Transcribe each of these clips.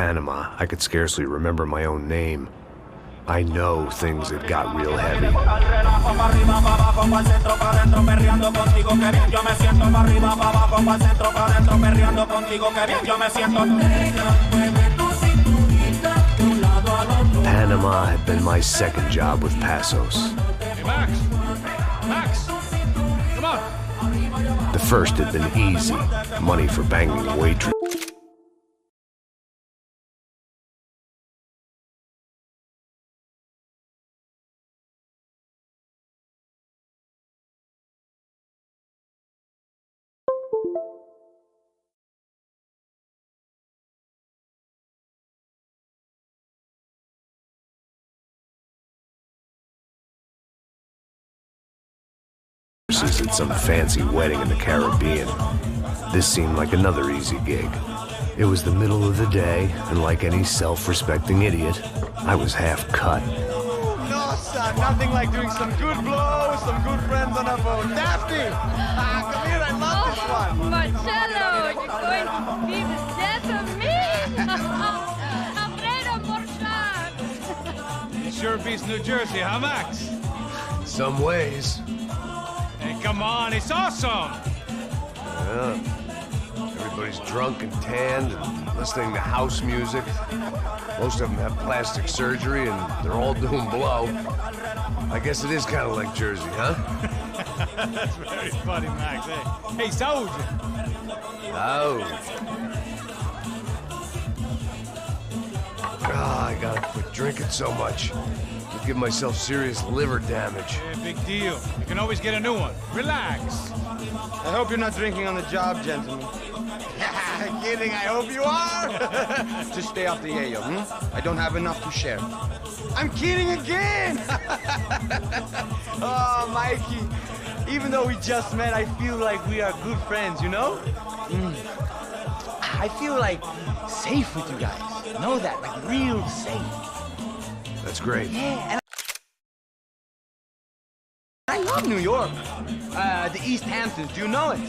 Panama, I could scarcely remember my own name. I know things had got real heavy. Panama had been my second job with Passos. Hey, Max! Max! Come on! The first had been easy, money for banging waitresses. At some fancy wedding in the Caribbean. This seemed like another easy gig. It was the middle of the day, and like any self-respecting idiot, I was half cut. No, son, nothing like doing some good blows, some good friends on a boat. Daphne! Come here, I love this one. Marcello, you're going to be the death of me? Alfredo Morchan! It sure beats New Jersey, huh, Max? Some ways. Hey, come on, it's awesome! Yeah. Everybody's drunk and tanned and listening to house music. Most of them have plastic surgery and they're all doing blow. I guess it is kind of like Jersey, huh? That's very funny, Max. Hey, Saúde! I gotta quit drinking so much. I'll give myself serious liver damage. Yeah, big deal. You can always get a new one. Relax. I hope you're not drinking on the job, gentlemen. Kidding, I hope you are. Just stay off the yayo, I don't have enough to share. I'm kidding again. Oh, Mikey, even though we just met, I feel like we are good friends, you know? I feel like safe with you guys. Know that, like real safe. That's great. Yeah, and I love New York. The East Hamptons, do you know it?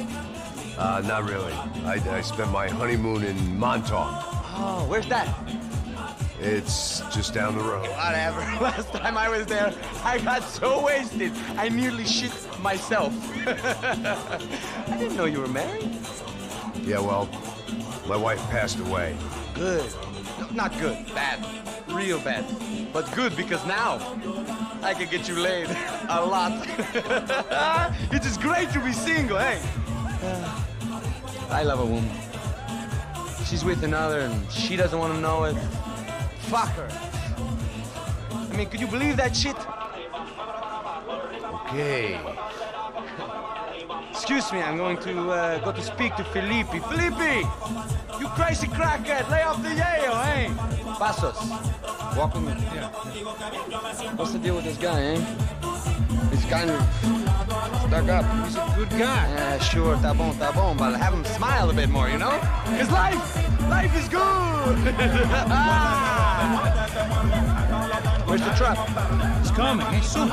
Not really. I spent my honeymoon in Montauk. Oh, where's that? It's just down the road. Whatever. Last time I was there, I got so wasted, I nearly shit myself. I didn't know you were married. Yeah, well, my wife passed away. Good. No, not good. Bad. Real bad. But good because now I can get you laid a lot. It is great to be single, hey? I love a woman. She's with another and she doesn't want to know it. Fuck her. I mean, could you believe that shit? Okay. Excuse me, I'm going to go to speak to Felipe. Felipe! You crazy crackhead, lay off the yayo, eh? Passos, walk with me. Yeah. What's the deal with this guy, eh? He's kind of stuck up. He's a good guy. Yeah, sure, tá bom, but have him smile a bit more, you know? Because life is good! Where's the truck? It's coming. Hey, soon.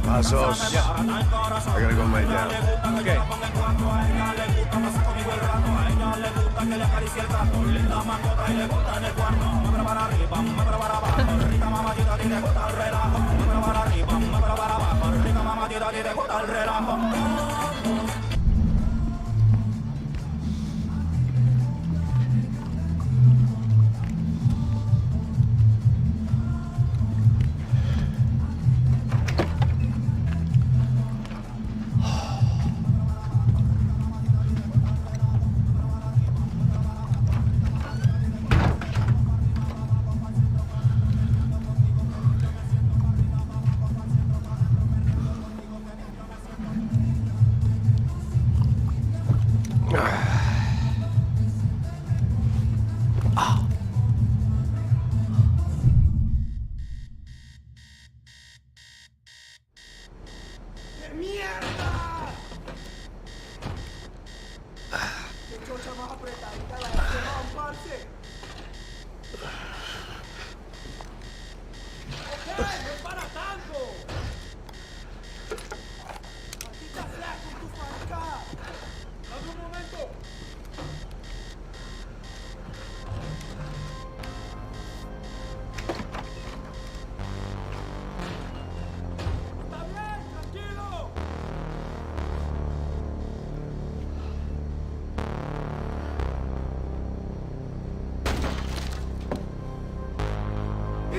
Passos. Yeah. I gotta go lay down. Okay.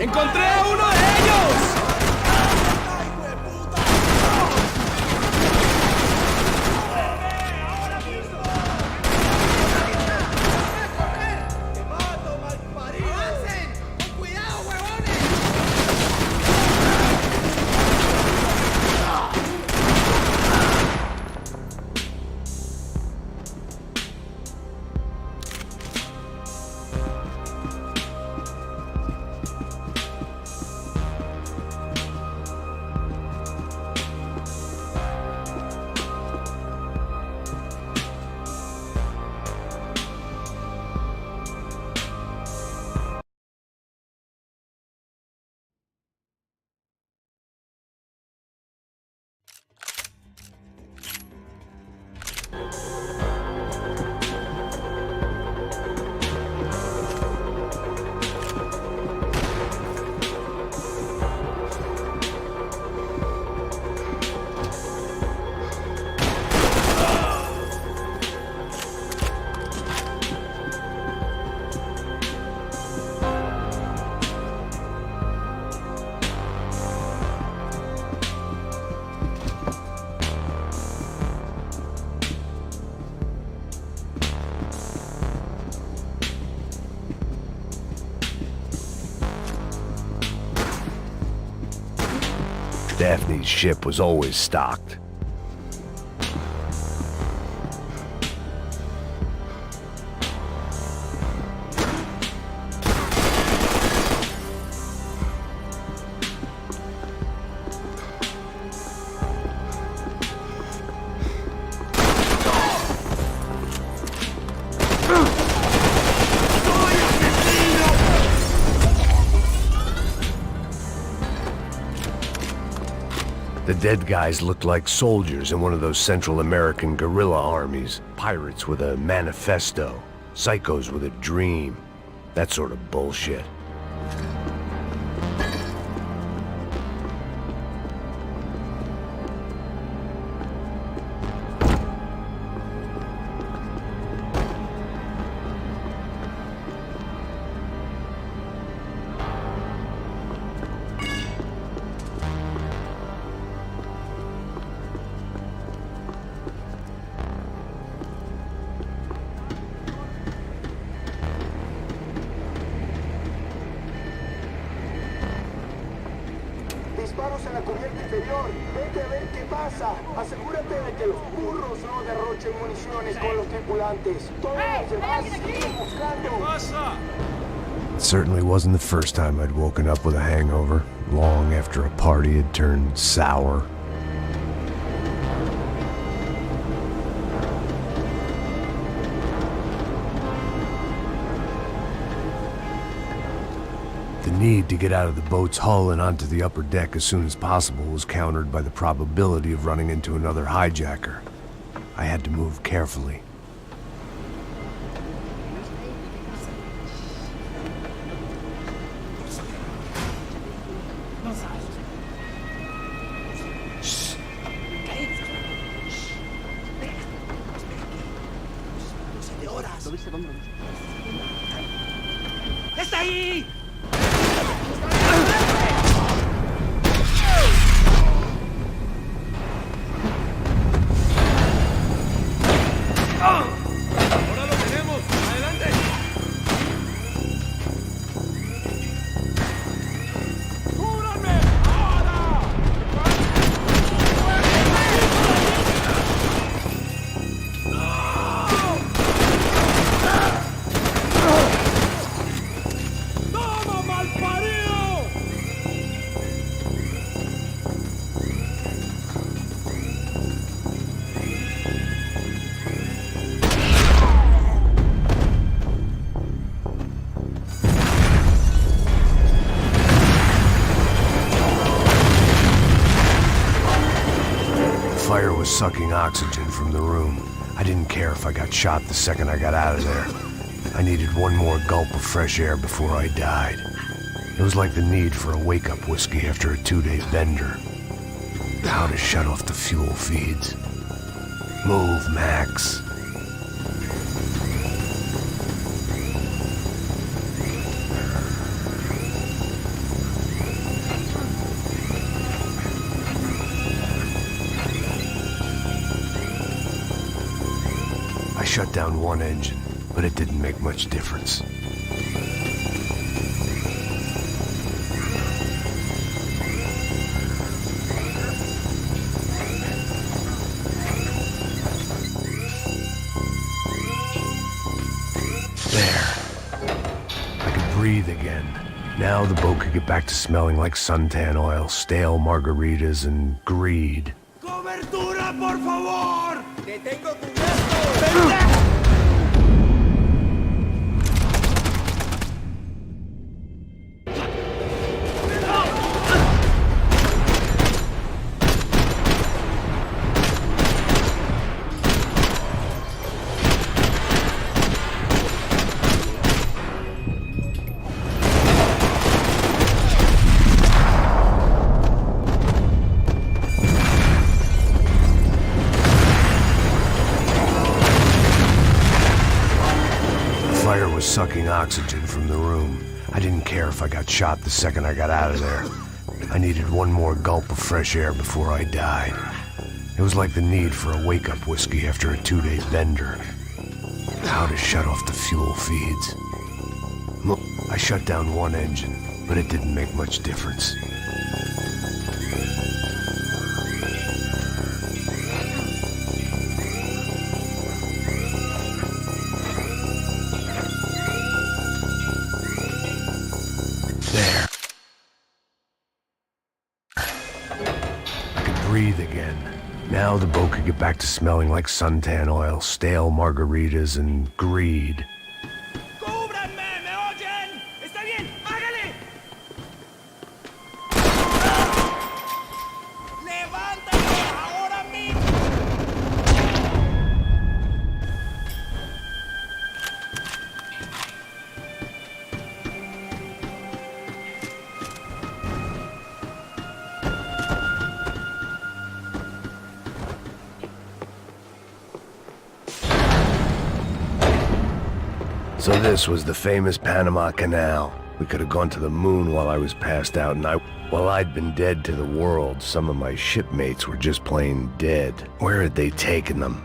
¡Encontré a uno de ellos! Daphne's ship was always stocked. The dead guys looked like soldiers in one of those Central American guerrilla armies. Pirates with a manifesto. Psychos with a dream. That sort of bullshit. Disparos en la cubierta inferior. Vete a ver qué pasa. Asegúrate de que los burros no derrochen municiones con los tripulantes. Todos los demás siguen buscando. It certainly wasn't the first time I'd woken up with a hangover, long after a party had turned sour. The need to get out of the boat's hull and onto the upper deck as soon as possible was countered by the probability of running into another hijacker. I had to move carefully. ¡Está ahí! Fire was sucking oxygen from the room. I didn't care if I got shot the second I got out of there. I needed one more gulp of fresh air before I died. It was like the need for a wake-up whiskey after a 2-day bender. How to shut off the fuel feeds. Move, Max. down one engine, but it didn't make much difference. Breathe again. Now the boat could get back to smelling like suntan oil, stale margaritas, and greed. ¡Cobertura, por favor! ¡Te tengo cubierto! Fire was sucking oxygen from the room. I didn't care if I got shot the second I got out of there. I needed one more gulp of fresh air before I died. It was like the need for a wake-up whiskey after a 2-day bender. How to shut off the fuel feeds. Look, I shut down one engine, but it didn't make much difference. There. I could breathe again. Now the boat could get back to smelling like suntan oil, stale margaritas, and greed. ¡Cúbranme! ¿Me oyen? ¡Está bien! ¡Hágale! ¡Levántate ahora mismo! So this was the famous Panama Canal. We could have gone to the moon while I was passed out, and while I'd been dead to the world, some of my shipmates were just plain dead. Where had they taken them?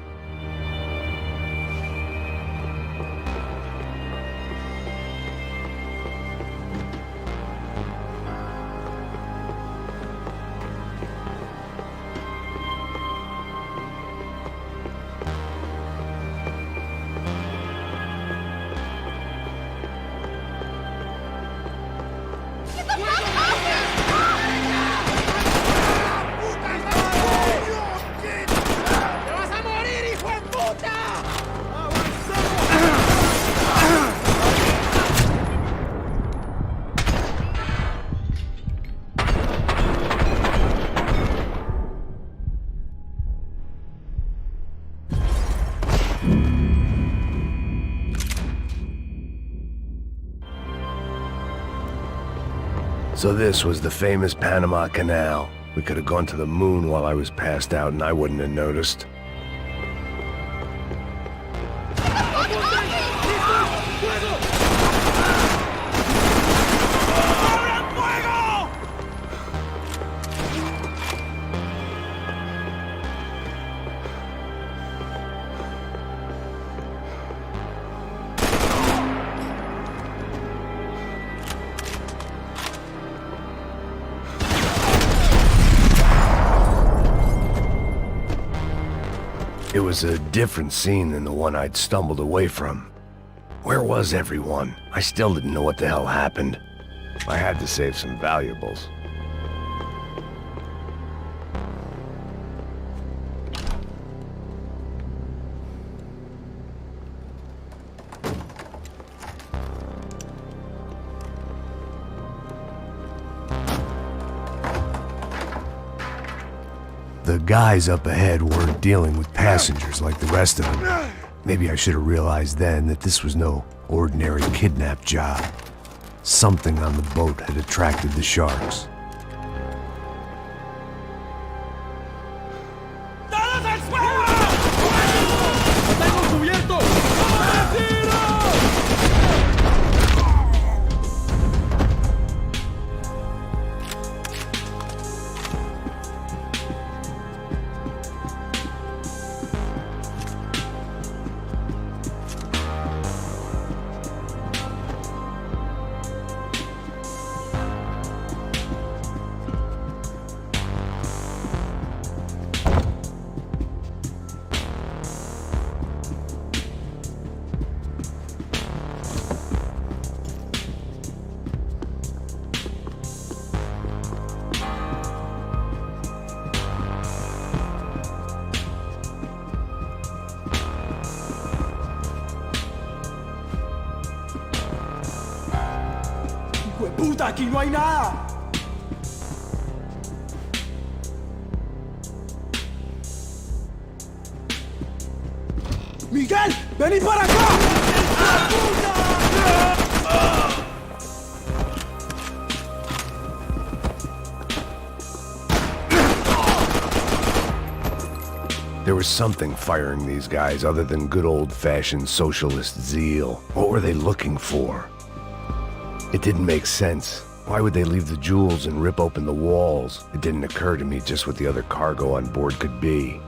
¡Te vas a morir, hijo de puta! So this was the famous Panama Canal. We could have gone to the moon while I was passed out, and I wouldn't have noticed. ¡Abran fuego! It was a different scene than the one I'd stumbled away from. Where was everyone? I still didn't know what the hell happened. I had to save some valuables. The guys up ahead weren't dealing with passengers like the rest of them. Maybe I should have realized then that this was no ordinary kidnap job. Something on the boat had attracted the sharks. ¡Todos al suelo! ¡Lo tengo cubierto! ¡Puta, aquí no hay nada! ¡Miguel! ¡Vení para acá! There was something firing these guys other than good old-fashioned socialist zeal. What were they looking for? It didn't make sense. Why would they leave the jewels and rip open the walls? It didn't occur to me just what the other cargo on board could be.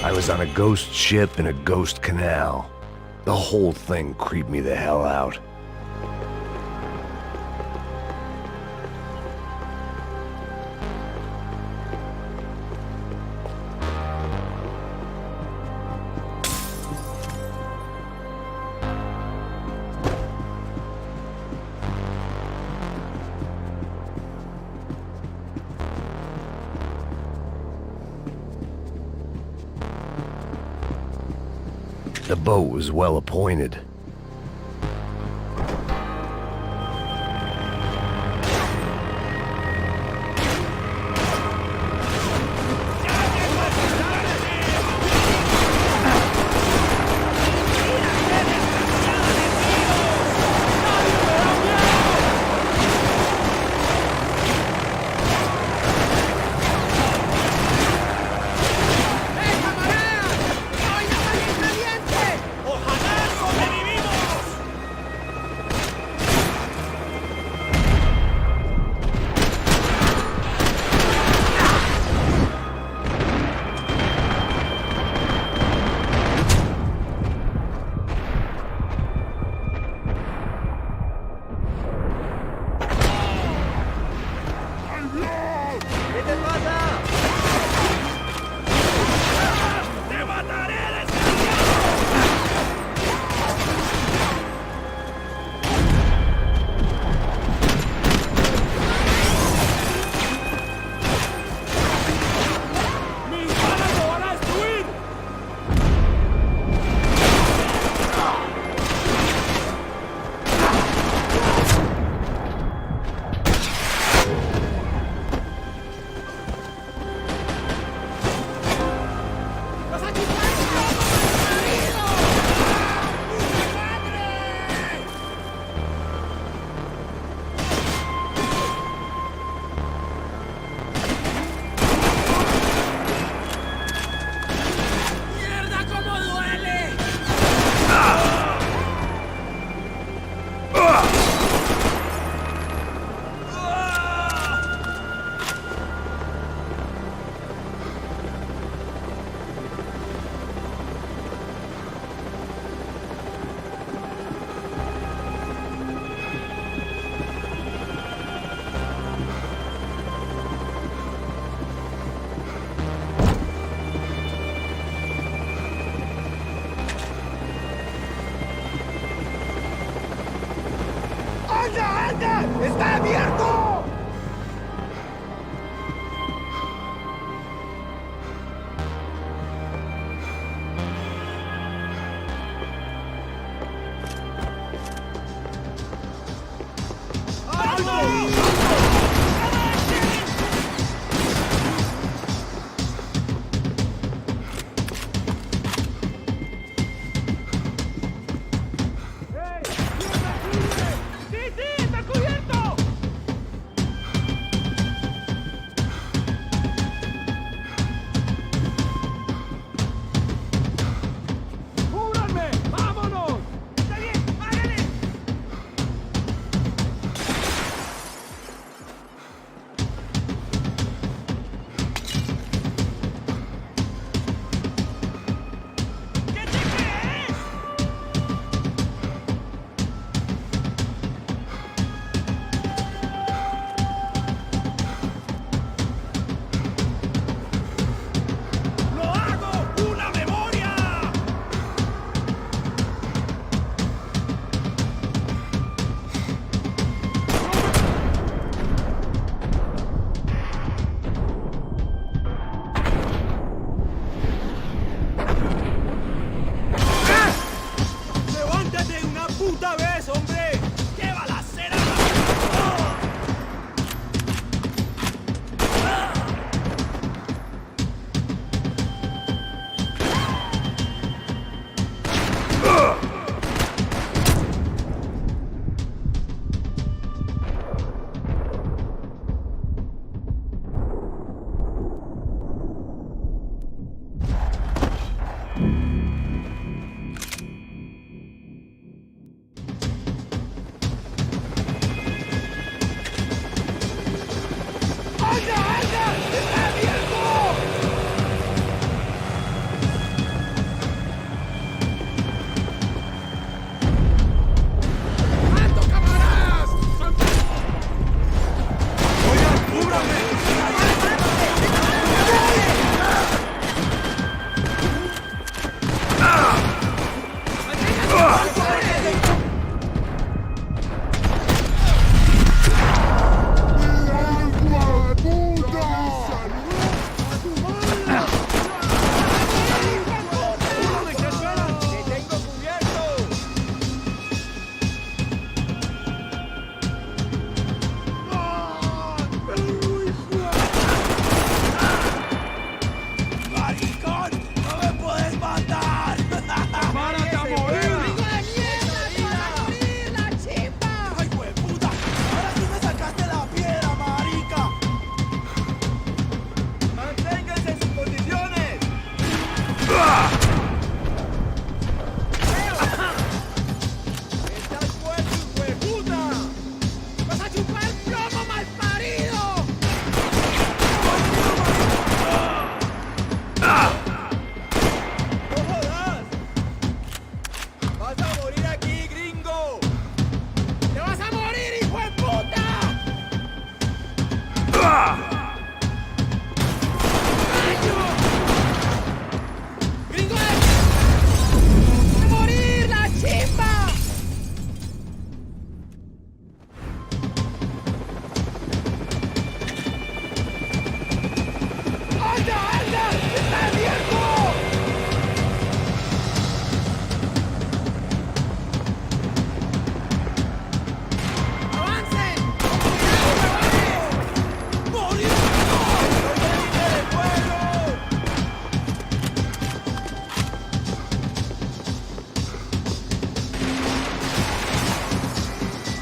I was on a ghost ship in a ghost canal. The whole thing creeped me the hell out. The boat was well appointed. ¡Ojalá sobreviví!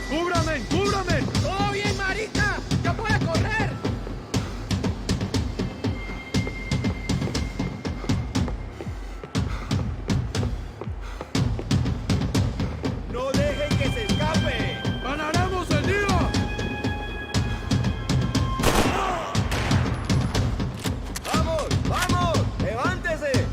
¡Cúbrame! ¡Cúbrame! ¡Todo bien, marica! ¡Ya puede correr! ¡No dejen que se escape! ¡Ganaremos el día! ¡Vamos! ¡Vamos! ¡Levántese!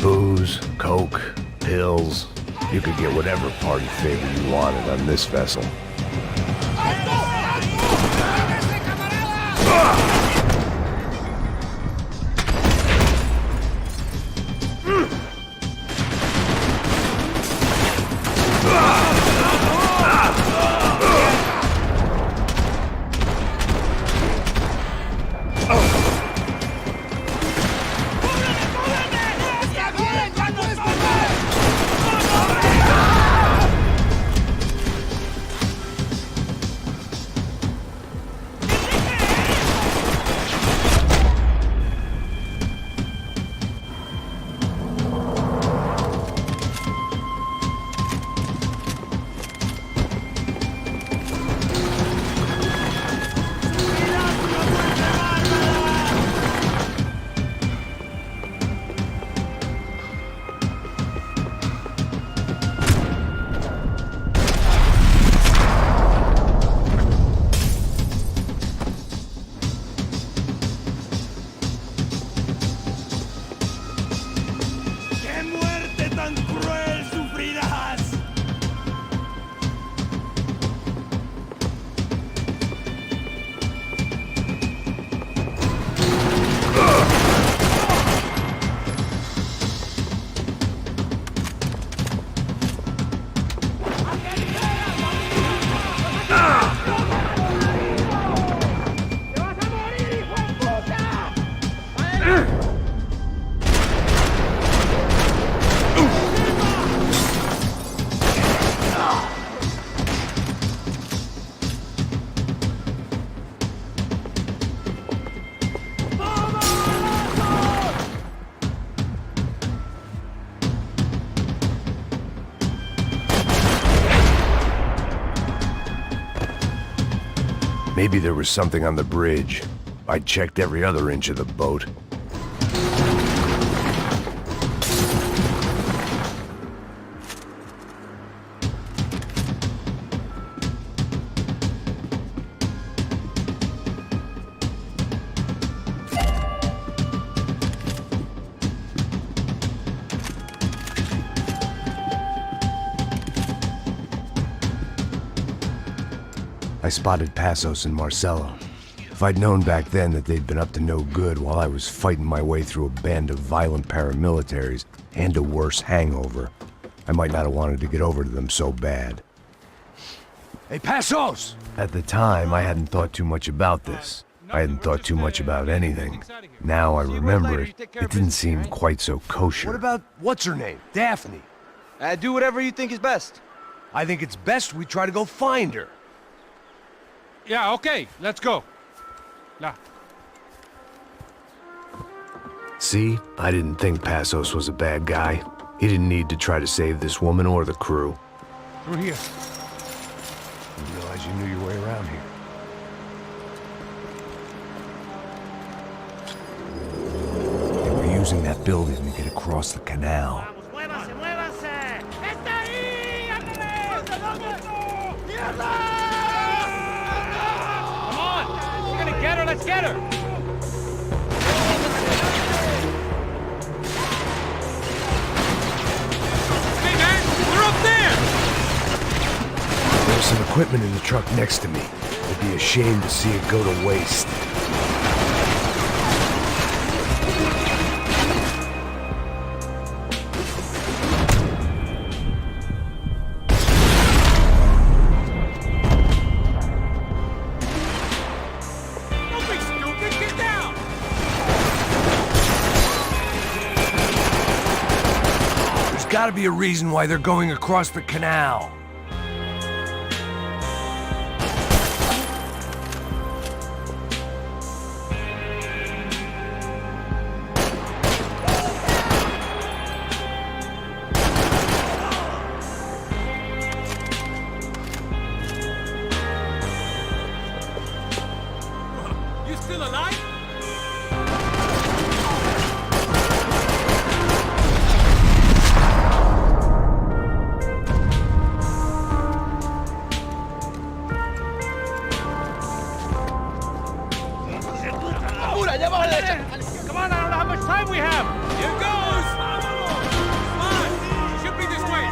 Booze, coke, pills. You could get whatever party favor you wanted on this vessel. ¡Qué muerte tan cruel sufrirás! ¡Te vas a morir, hijo de puta! ¡Adelante! Maybe there was something on the bridge. I checked every other inch of the boat. I spotted Passos and Marcelo. If I'd known back then that they'd been up to no good while I was fighting my way through a band of violent paramilitaries and a worse hangover, I might not have wanted to get over to them so bad. Hey, Passos! At the time, I hadn't thought too much about this. I hadn't thought too much about anything. Now I remember it, it didn't seem quite so kosher. What about what's her name? Daphne. Do whatever you think is best. I think it's best we try to go find her. Yeah, okay, let's go. La. See? I didn't think Passos was a bad guy. He didn't need to try to save this woman or the crew. Through here. Didn't realize you knew your way around here. They were using that building to get across the canal. ¡Muévase, muévase! ¡Está ahí! ¡Ándale! ¡Mierda! Come on! We're gonna get her, let's get her! Hey man, they're up there! There's some equipment in the truck next to me. It'd be a shame to see it go to waste. Don't be stupid, get down! There's gotta be a reason why they're going across the canal. You still alive? Come on, I don't know how much time we have! Here goes! Come on! Should be this way!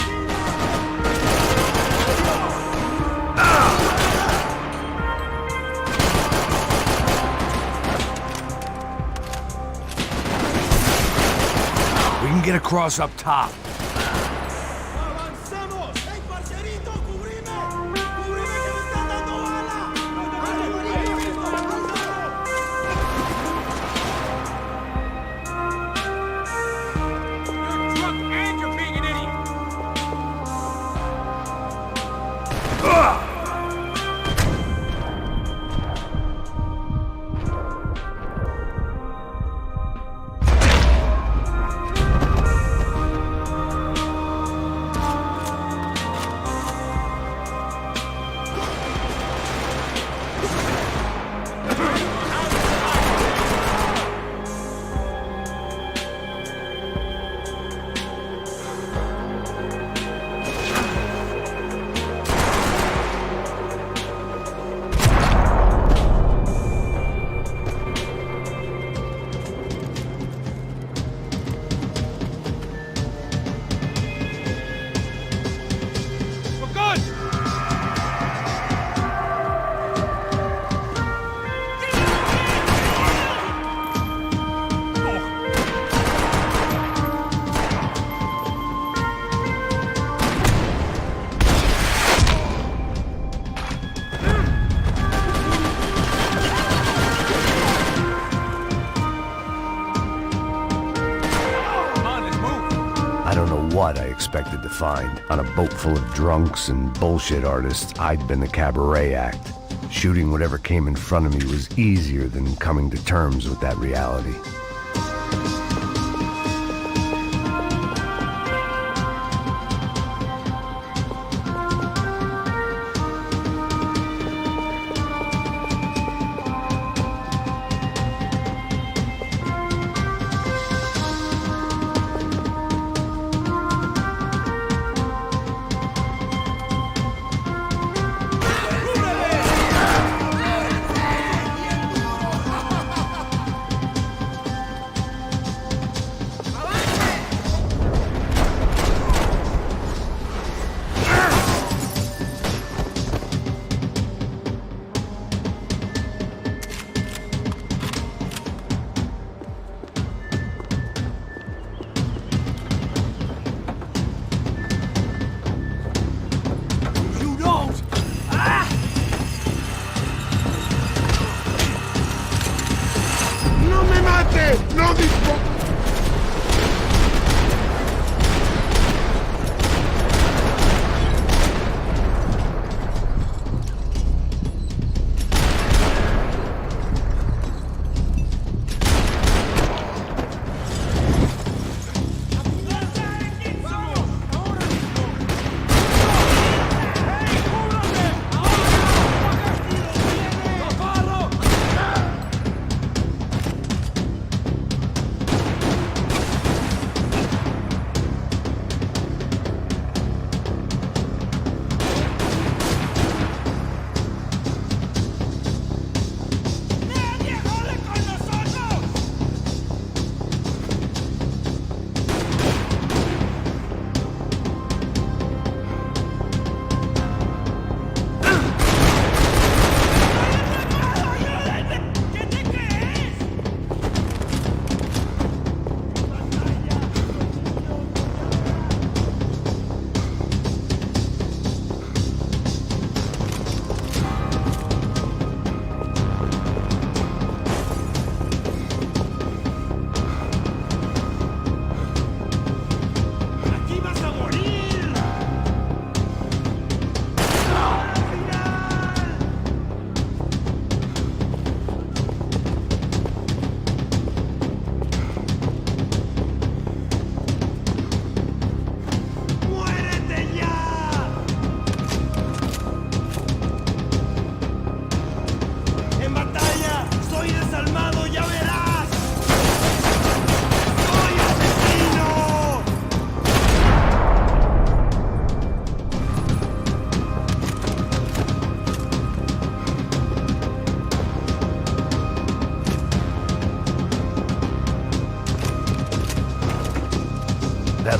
We can get across up top. ¡Avancemos! ¡Ey, parcerito, cubrime! ¡Cubrime que me están dando bala! You're drunk and you're being an idiot! We're good! Come on, let's move! I don't know what I expected to find. On a boat full of drunks and bullshit artists, I'd been the cabaret act. Shooting whatever came in front of me was easier than coming to terms with that reality. ¡No dispongo!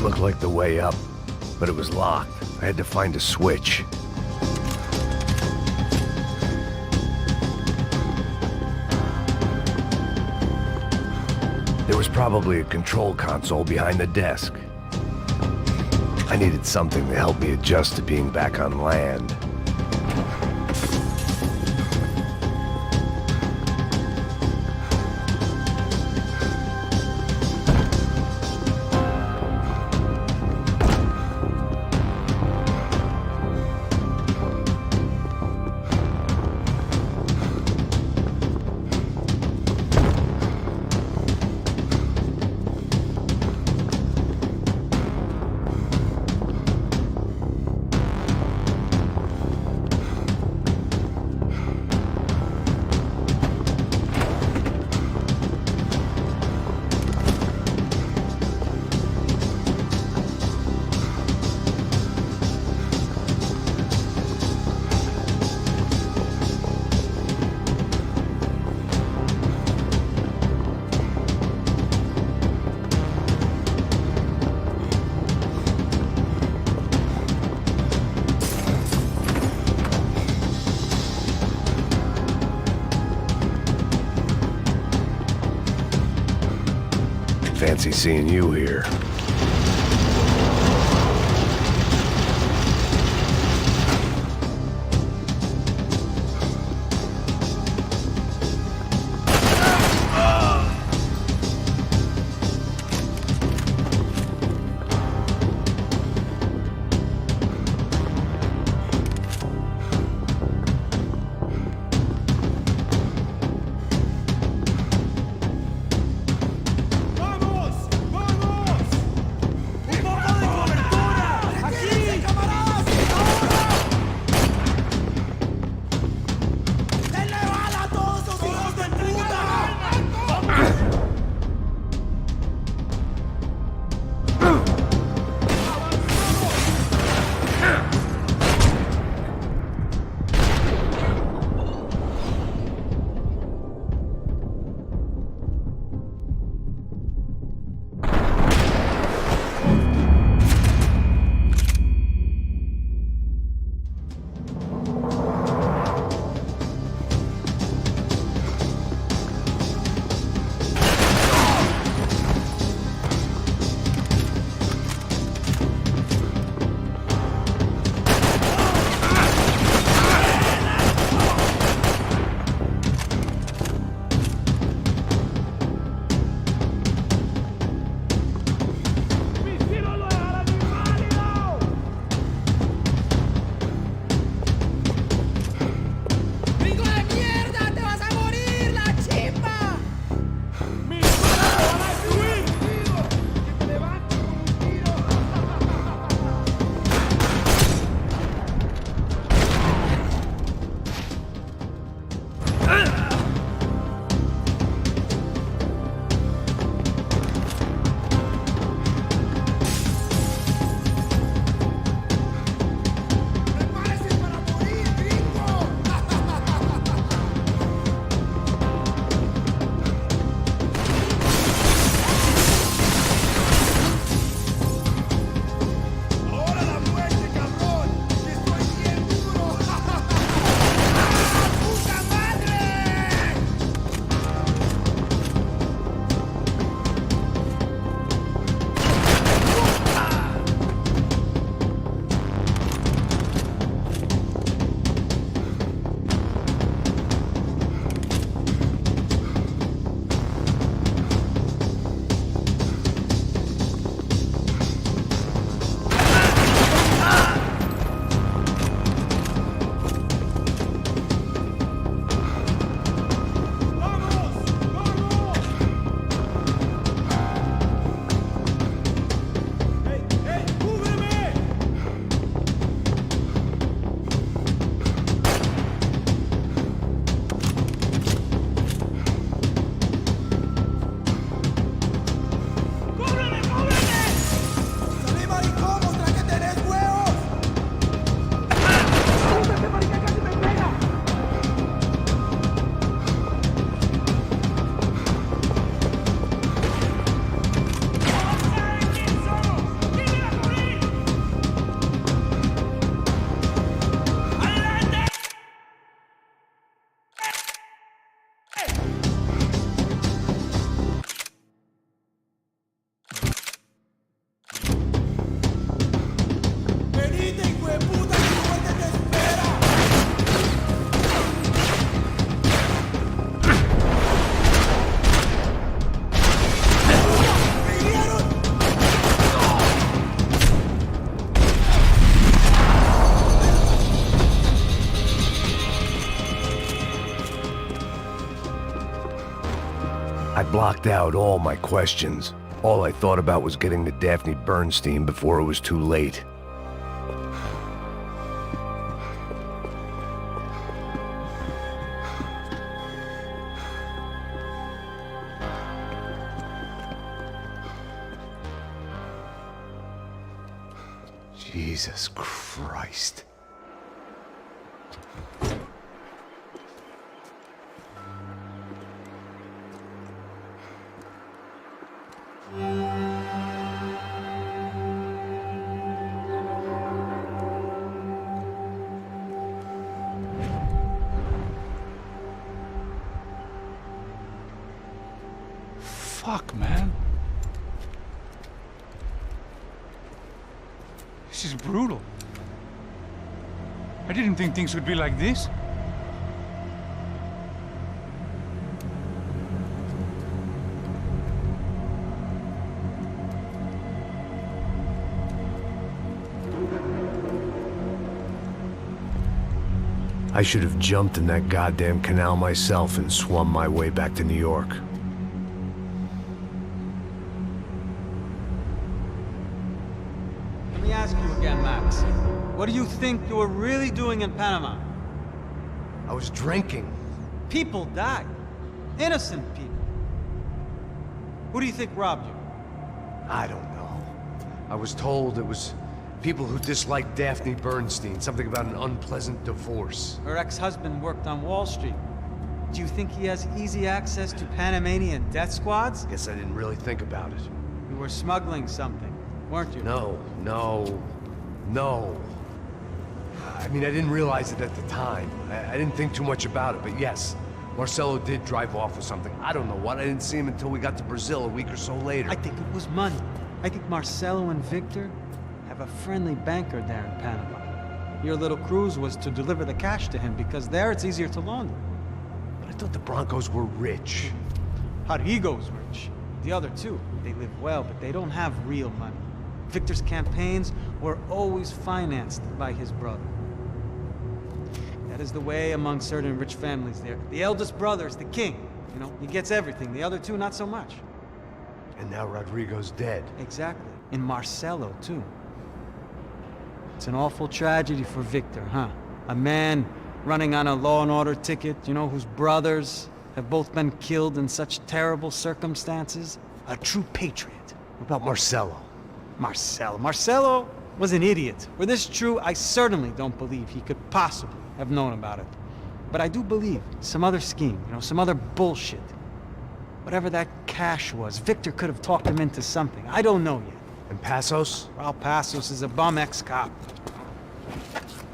That looked like the way up, but it was locked. I had to find a switch. There was probably a control console behind the desk. I needed something to help me adjust to being back on land. Fancy seeing you here. ¡Vamos! ¡Vamos! I blocked out all my questions. All I thought about was getting to Daphne Bernstein before it was too late. Jesus Christ. Fuck, man. This is brutal. I didn't think things would be like this. I should have jumped in that goddamn canal myself and swum my way back to New York. Let me ask you again, Max. What do you think you were really doing in Panama? I was drinking. People died. Innocent people. Who do you think robbed you? I don't know. I was told it was people who disliked Daphne Bernstein, something about an unpleasant divorce. Her ex-husband worked on Wall Street. Do you think he has easy access to Panamanian death squads? Guess I didn't really think about it. You were smuggling something, weren't you? No. I mean, I didn't realize it at the time. I didn't think too much about it, but yes, Marcelo did drive off with something. I don't know what. I didn't see him until we got to Brazil a week or so later. I think it was money. I think Marcelo and Victor have a friendly banker there in Panama. Your little cruise was to deliver the cash to him because there it's easier to launder. But I thought the Broncos were rich. Rodrigo's rich. The other two, they live well, but they don't have real money. Victor's campaigns were always financed by his brother. That is the way among certain rich families there. The eldest brother is the king. You know, he gets everything. The other two, not so much. And now Rodrigo's dead. Exactly. And Marcelo, too. It's an awful tragedy for Victor, huh? A man running on a law and order ticket, you know, whose brothers have both been killed in such terrible circumstances. A true patriot. What about Marcelo? Marcelo was an idiot. Were this true, I certainly don't believe he could possibly have known about it. But I do believe some other scheme, you know, some other bullshit. Whatever that cash was, Victor could have talked him into something. I don't know yet. And Passos? Raul Passos is a bum ex-cop.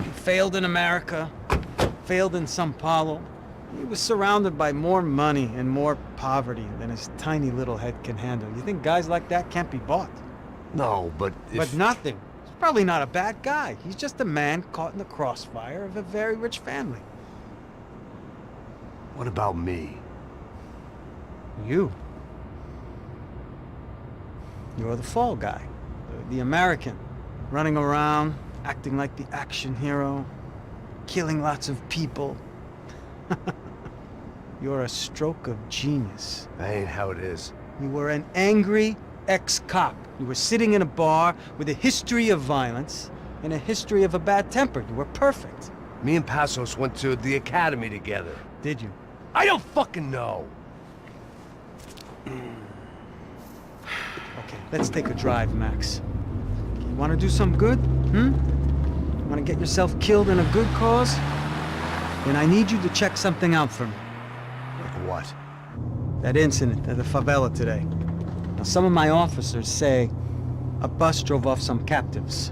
He failed in America, failed in Sao Paulo. He was surrounded by more money and more poverty than his tiny little head can handle. You think guys like that can't be bought? No, but if... But nothing. He's probably not a bad guy. He's just a man caught in the crossfire of a very rich family. What about me? You. You're the fall guy. The American. Running around, acting like the action hero. Killing lots of people. You're a stroke of genius. That ain't how it is. You were an angry ex-cop. You were sitting in a bar with a history of violence and a history of a bad temper. You were perfect. Me and Passos went to the academy together. Did you? I don't fucking know. Okay, let's take a drive, Max. You want to do some good? Want to get yourself killed in a good cause? Then I need you to check something out for me. Like what? That incident at the favela today. Now, some of my officers say a bus drove off some captives.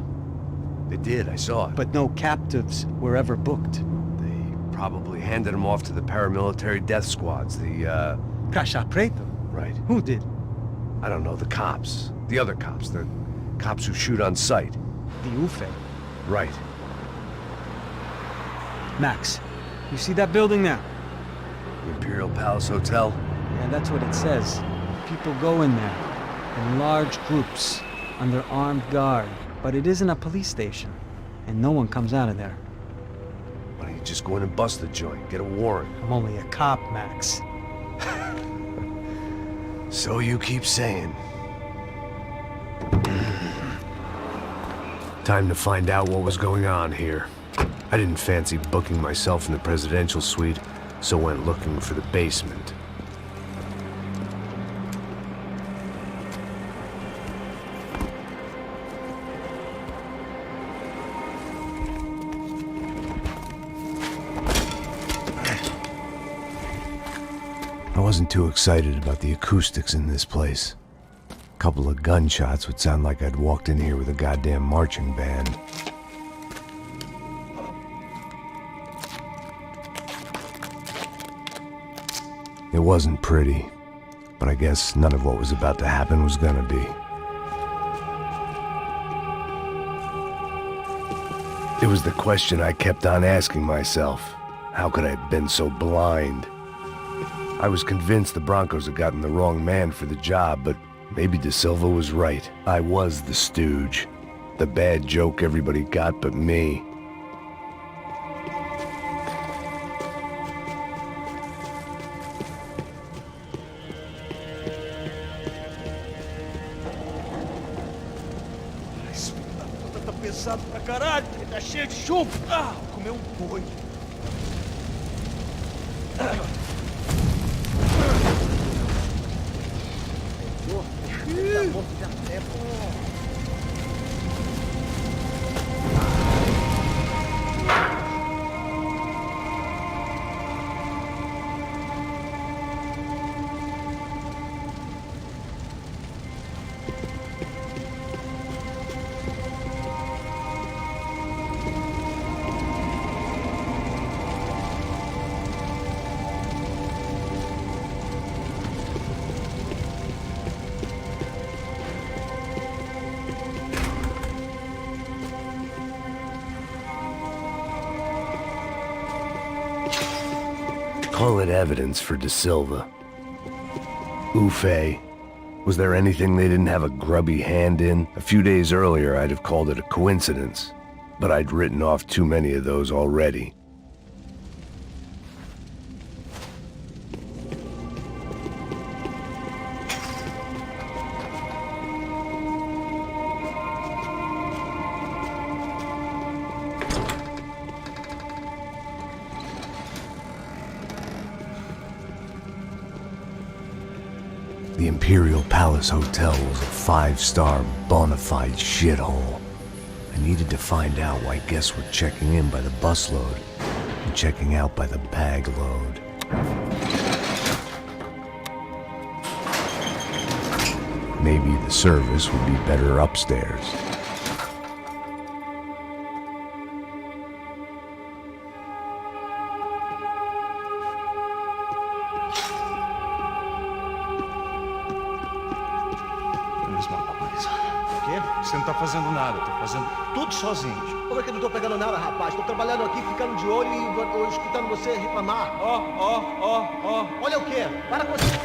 They did, I saw it. But no captives were ever booked. They probably handed them off to the paramilitary death squads, the, Caixa Preto? Right. Who did? I don't know, the cops. The other cops. The cops who shoot on sight. The UFE. Right. Max, you see that building there? The Imperial Palace Hotel? Yeah, that's what it says. People go in there, in large groups, under armed guard. But it isn't a police station, and no one comes out of there. Why don't you just go in and bust the joint, get a warrant? I'm only a cop, Max. So you keep saying. Time to find out what was going on here. I didn't fancy booking myself in the presidential suite, so went looking for the basement. I wasn't too excited about the acoustics in this place. A couple of gunshots would sound like I'd walked in here with a goddamn marching band. It wasn't pretty, but I guess none of what was about to happen was gonna be. It was the question I kept on asking myself. How could I have been so blind? I was convinced the Broncos had gotten the wrong man for the job, but maybe De Silva was right. I was the stooge. The bad joke everybody got but me. Esse filho da puta tá pesado pra caralho, ele tá cheio de chumbo. Ah, vou comer um boi. Call it evidence for De Silva. Ufe. Was there anything they didn't have a grubby hand in? A few days earlier, I'd have called it a coincidence, but I'd written off too many of those already. The Imperial Palace Hotel was a five-star, bona fide shithole. I needed to find out why guests were checking in by the busload and checking out by the bag load. Maybe the service would be better upstairs. Você não tá fazendo nada, tá fazendo tudo sozinho. Como é que eu não tô pegando nada, rapaz? Tô trabalhando aqui, ficando de olho e escutando você reclamar. Ó. Olha o quê? Para com você.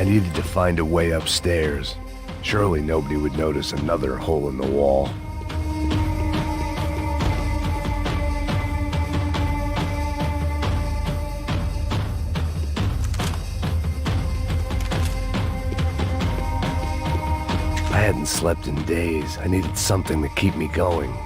I needed to find a way upstairs. Surely nobody would notice another hole in the wall. I hadn't slept in days. I needed something to keep me going.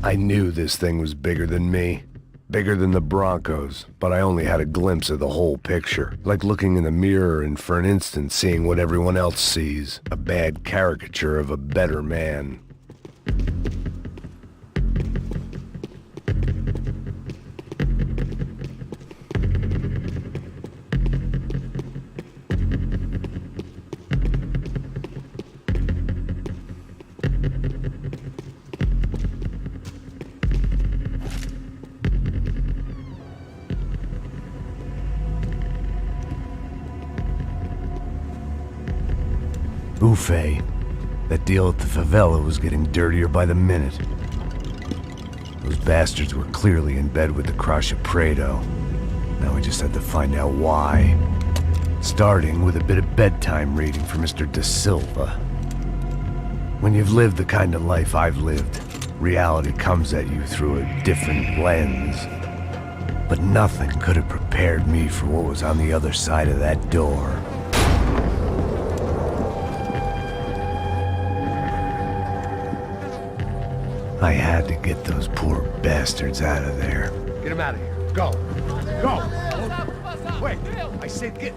I knew this thing was bigger than me, bigger than the Broncos, but I only had a glimpse of the whole picture, like looking in the mirror and for an instant seeing what everyone else sees, a bad caricature of a better man. Buffet. That deal at the favela was getting dirtier by the minute. Those bastards were clearly in bed with the Crush of Prado. Now we just had to find out why. Starting with a bit of bedtime reading for Mr. Da Silva. When you've lived the kind of life I've lived, reality comes at you through a different lens. But nothing could have prepared me for what was on the other side of that door. I had to get those poor bastards out of there. Get him out of here. Go. Go. Wait, I said get...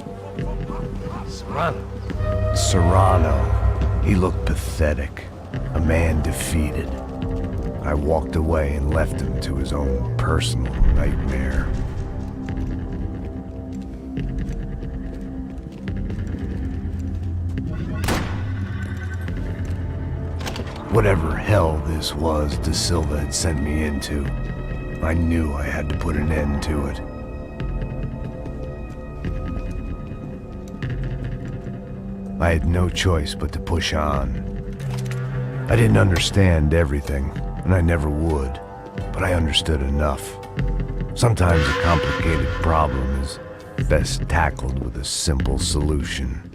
Serrano. Serrano. He looked pathetic. A man defeated. I walked away and left him to his own personal nightmare. Whatever hell this was Da Silva had sent me into, I knew I had to put an end to it. I had no choice but to push on. I didn't understand everything, and I never would, but I understood enough. Sometimes a complicated problem is best tackled with a simple solution.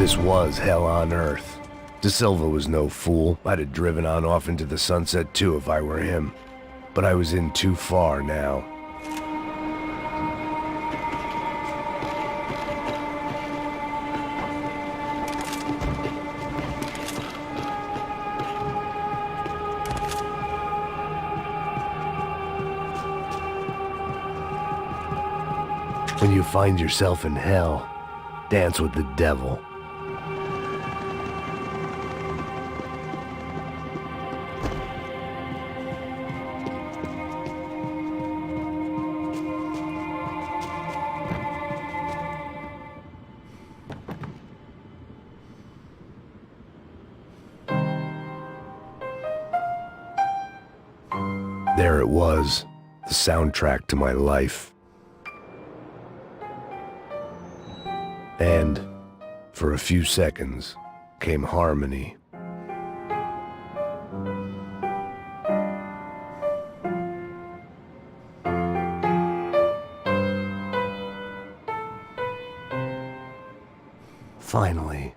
This was hell on earth. De Silva was no fool. I'd have driven on off into the sunset too if I were him. But I was in too far now. When you find yourself in hell, dance with the devil. There it was, the soundtrack to my life. And, for a few seconds, came harmony. Finally.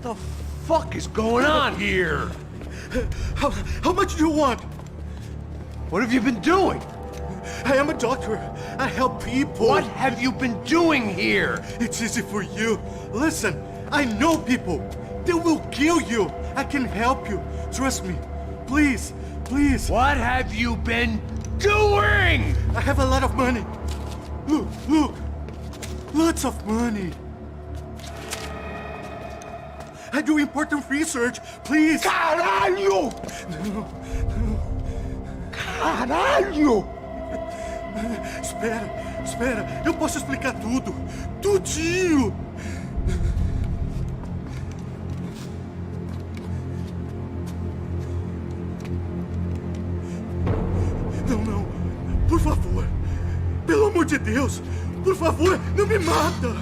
What the fuck is going on here? How much do you want? What have you been doing? I am a doctor. I help people. What have you been doing here? It's easy for you. Listen, I know people. They will kill you. I can help you. Trust me. Please, please. What have you been doing? I have a lot of money. Look, look. Lots of money. I do important research. Please. Caralho! No. Caralho! Espera. Eu posso explicar tudo. Tudinho. Não. Por favor. Pelo amor de Deus. Por favor, não me mata.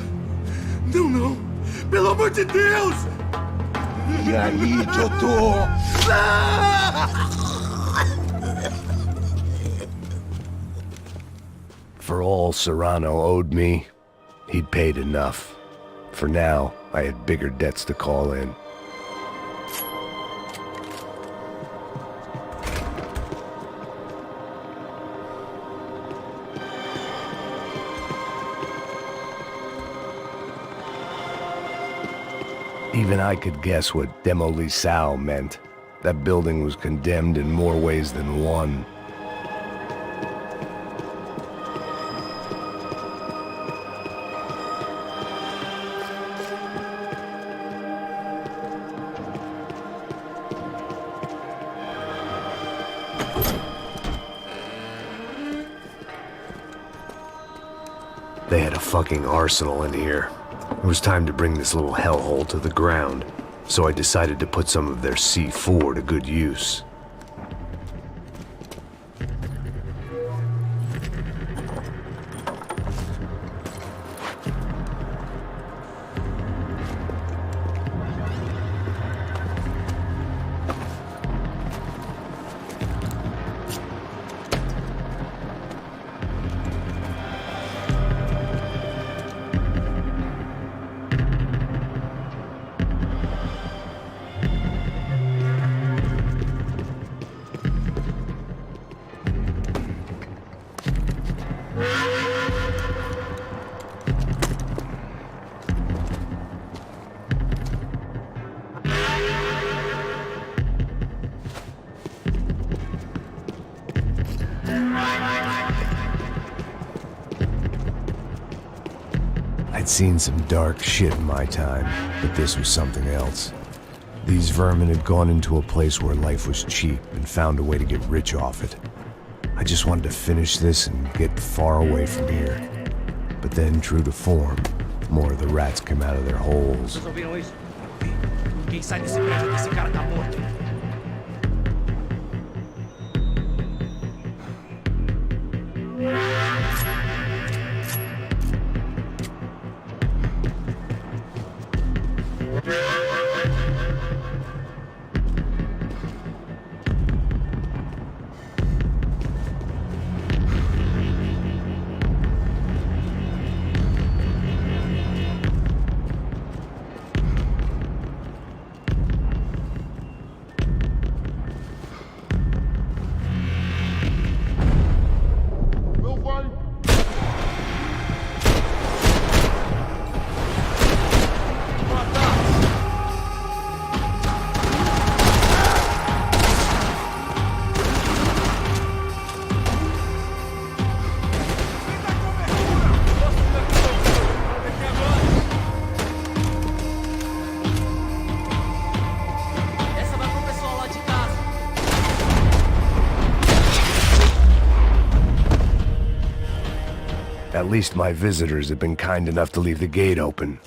Não. Pelo amor de Deus. E aí, doutor? For all Serrano owed me, he'd paid enough. For now, I had bigger debts to call in. Even I could guess what Demolisal meant. That building was condemned in more ways than one. They had a fucking arsenal in here. It was time to bring this little hellhole to the ground, so I decided to put some of their C4 to good use. I'd seen some dark shit in my time, but this was something else. These vermin had gone into a place where life was cheap and found a way to get rich off it. I just wanted to finish this and get far away from here. But then, true to form, more of the rats came out of their holes. Vocês ouviram isso? Quem sai desse prédio, esse cara tá morto. At least my visitors have been kind enough to leave the gate open.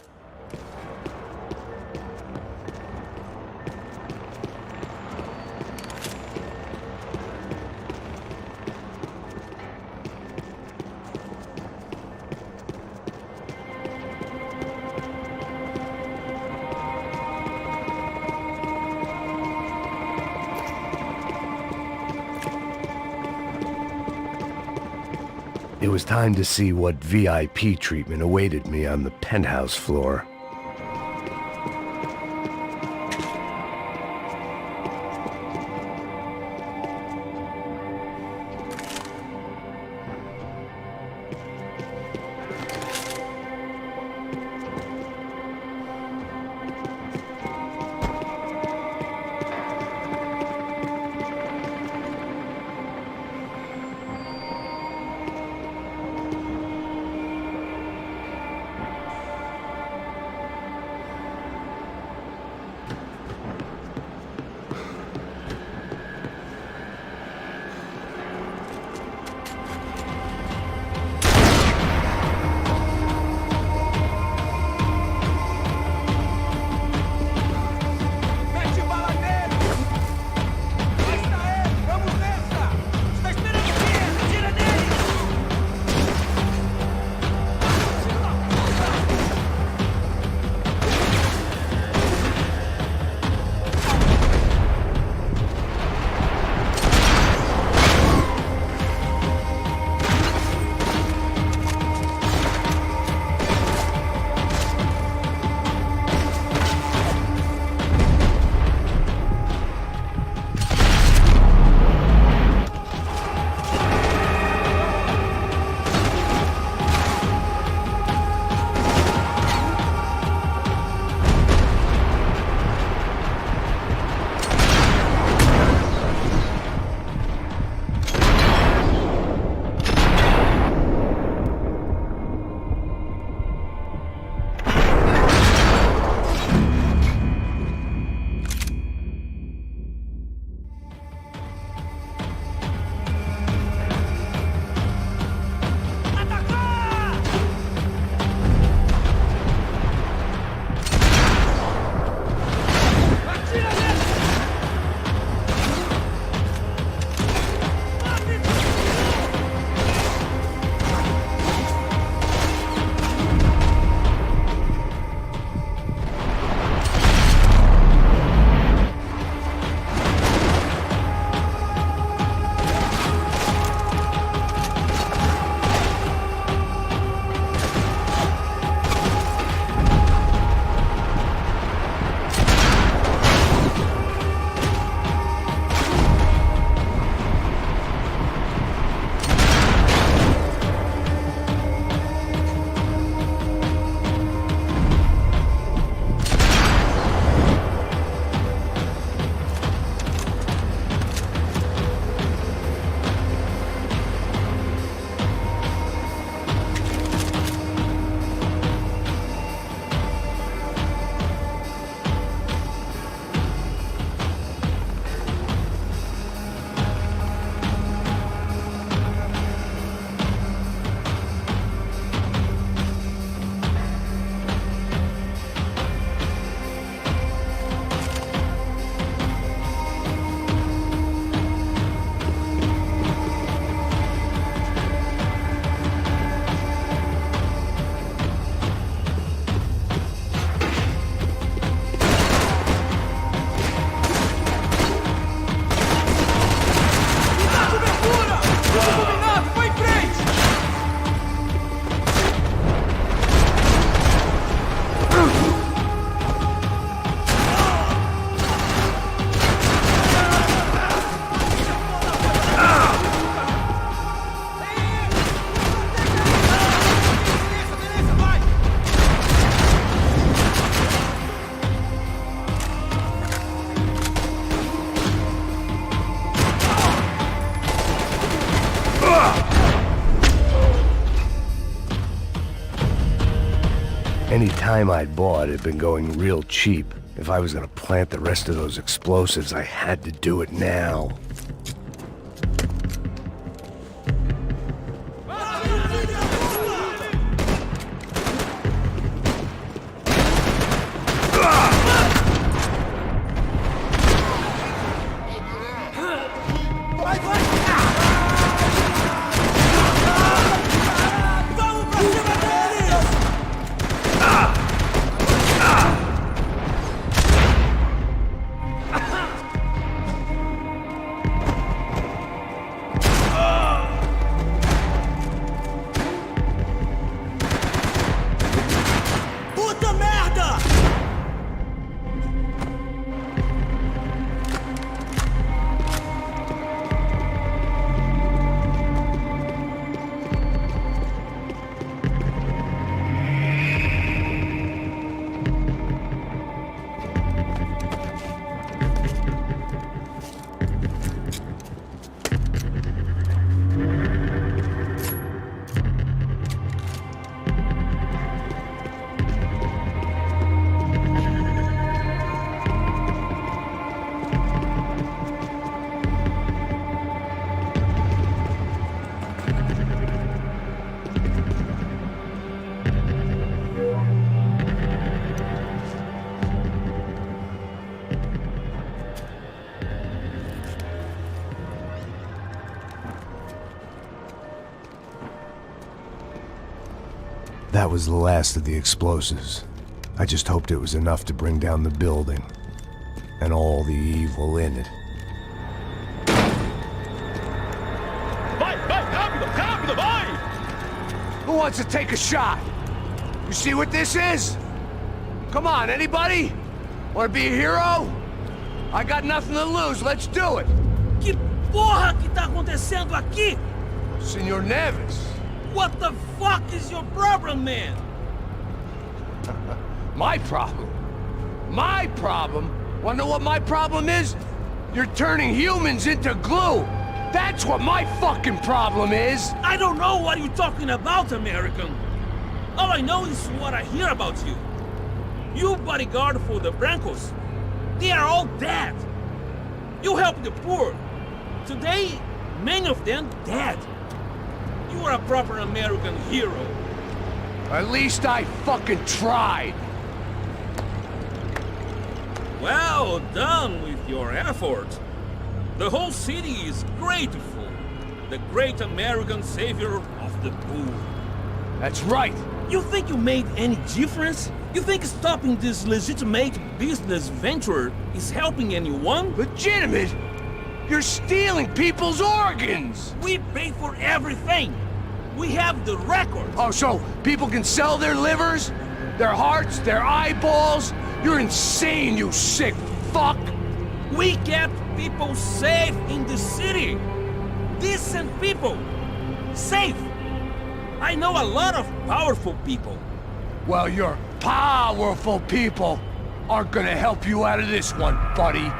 It was time to see what VIP treatment awaited me on the penthouse floor. Any time I'd bought had been going real cheap. If I was gonna plant the rest of those explosives, I had to do it now. That was the last of the explosives. I just hoped it was enough to bring down the building and all the evil in it. Vai, rápido, rápido, vai! Who wants to take a shot? You see what this is? Come on, anybody? Want to be a hero? I got nothing to lose, let's do it! Que porra que tá acontecendo aqui? Senor Neves. What the fuck is your problem, man? My problem? My problem? Wanna know what my problem is? You're turning humans into glue! That's what my fucking problem is! I don't know what you're talking about, American. All I know is what I hear about you. You bodyguard for the Brancos. They are all dead. You help the poor. Today, many of them dead. You are a proper American hero. At least I fucking tried! Well done with your effort. The whole city is grateful. The great American savior of the poor. That's right! You think you made any difference? You think stopping this legitimate business venture is helping anyone? Legitimate? You're stealing people's organs! We pay for everything. We have the record. Oh, so people can sell their livers? Their hearts? Their eyeballs? You're insane, you sick fuck! We kept people safe in the city. Decent people. Safe. I know a lot of powerful people. Well, your powerful people aren't gonna help you out of this one, buddy.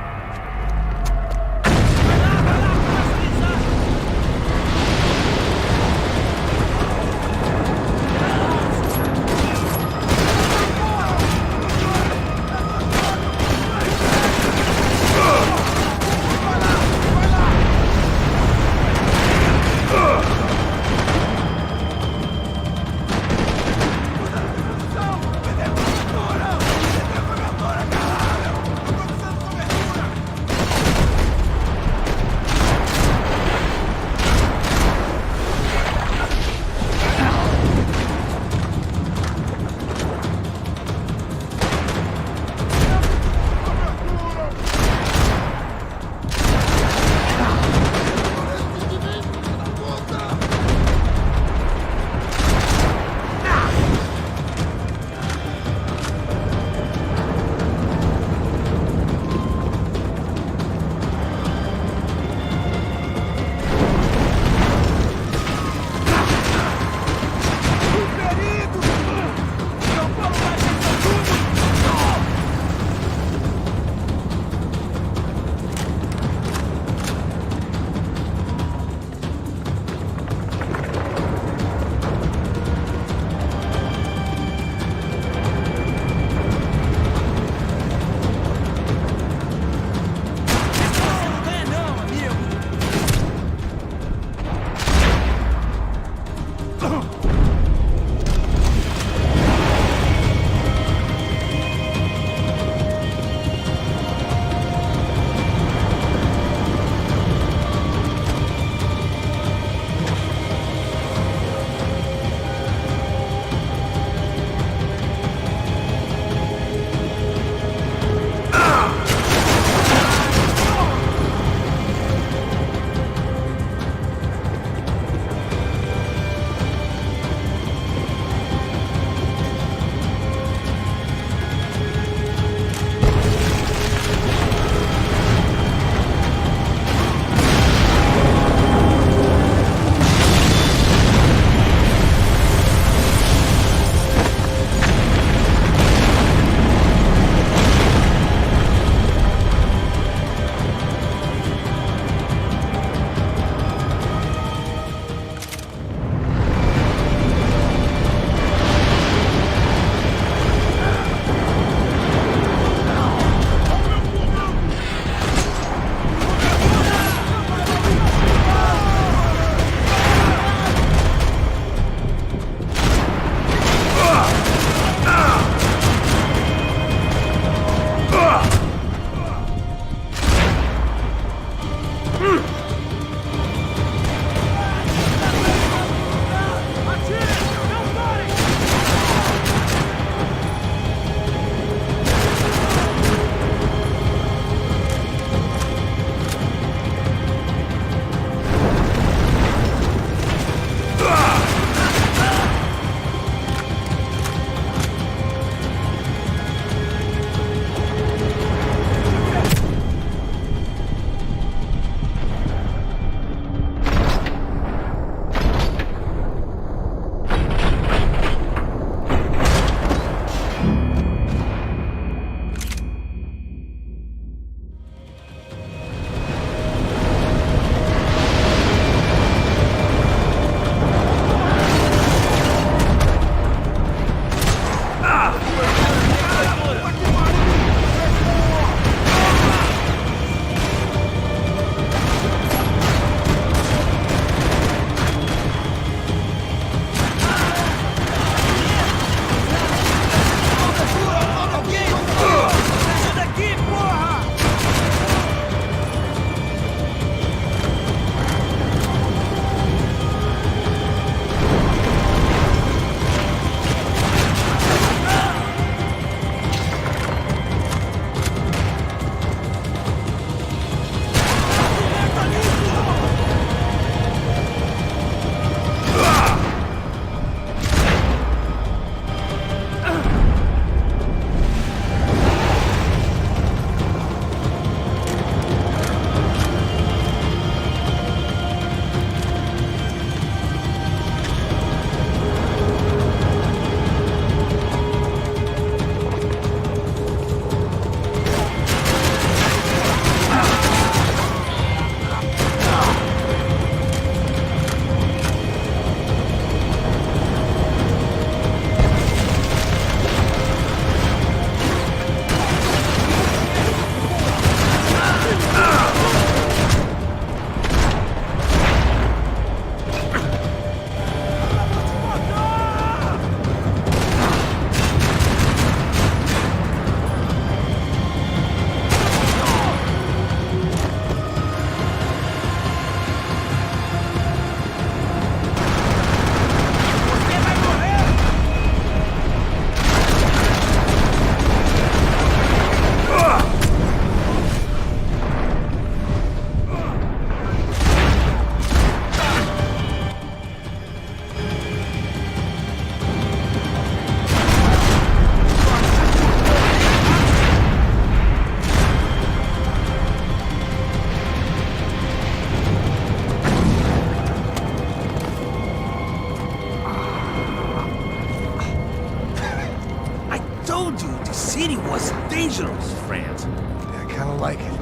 dangerous, friend. Yeah, I kind of like it.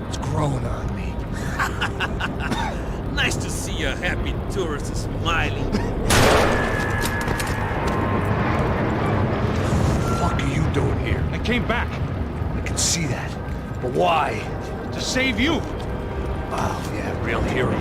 It's growing on me. Nice to see a happy tourist smiling. What the fuck are you doing here? I came back I can see that. But why? to save you. Oh, yeah, real hero.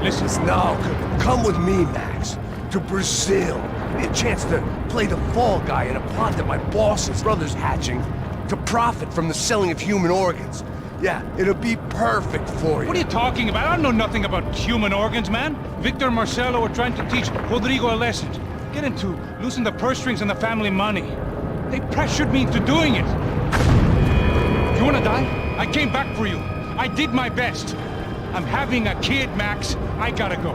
Listen, No, come with me, Max. To Brazil. Be a chance to play the fall guy in a plot that my boss's brother's hatching to profit from the selling of human organs. Yeah, it'll be perfect for you. what are you talking about? I know nothing about human organs, man. Victor and Marcelo are trying to teach Rodrigo a lesson. Get into losing the purse strings and the family money. They pressured me into doing it. You wanna die? I came back for you. I did my best. I'm having a kid, Max. I gotta go.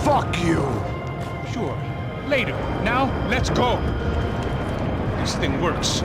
Fuck you! Sure. Later. Now, let's go. This thing works.